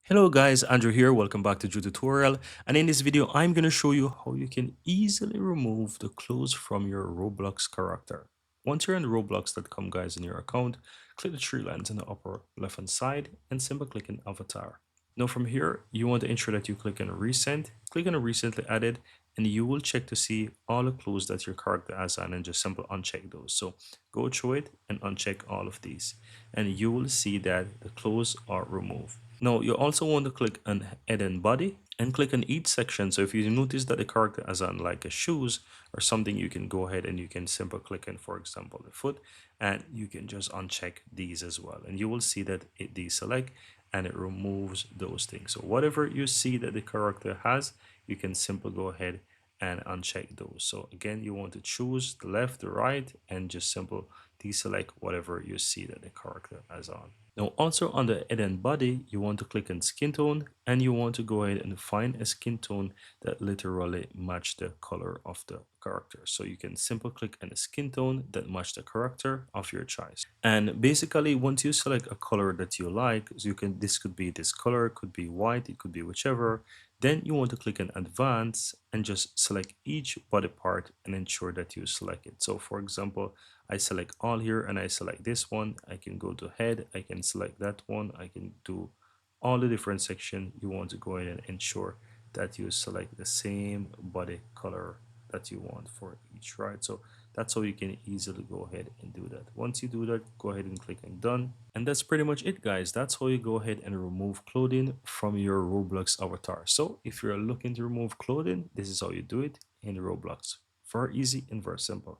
Hello guys, Andrew here. Welcome back to Drew Tutorial. And in this video, I'm going to show you how you can easily remove the clothes from your Roblox character. Once you're on roblox.com guys in your account, click the three lines in the upper left hand side and simply click on avatar. Now from here, you want to ensure that you click on recent, click on recently added, and you will check to see all the clothes that your character has on and just simply uncheck those. So go through it and uncheck all of these and you will see that the clothes are removed. Now you also want to click on head and body and click on each section. So if you notice that the character has on like a shoes or something, you can go ahead and you can simply click on, for example, the foot, and you can just uncheck these as well. And you will see that it deselect and it removes those things. So whatever you see that the character has, you can simply go ahead and uncheck those. So again, you want to choose the left, the right, and just simple deselect whatever you see that the character has on. Now also on the head and body, you want to click on skin tone and you want to go ahead and find a skin tone that literally match the color of the character. So you can simply click on a skin tone that match the character of your choice. And basically once you select a color that you like, so this could be this color, it could be white, it could be whichever, then you want to click on advanced and just select each body part and ensure that you select it. So for example, I select all here and I select this one. I can go to head, I can select that one, I can do all the different section. You want to go ahead and ensure that you select the same body color that you want for each, right? So that's how you can easily go ahead and do that. Once you do that, go ahead and click on done. And that's pretty much it, guys. That's how you go ahead and remove clothing from your Roblox avatar. So if you're looking to remove clothing, this is how you do it in Roblox. Very easy and very simple.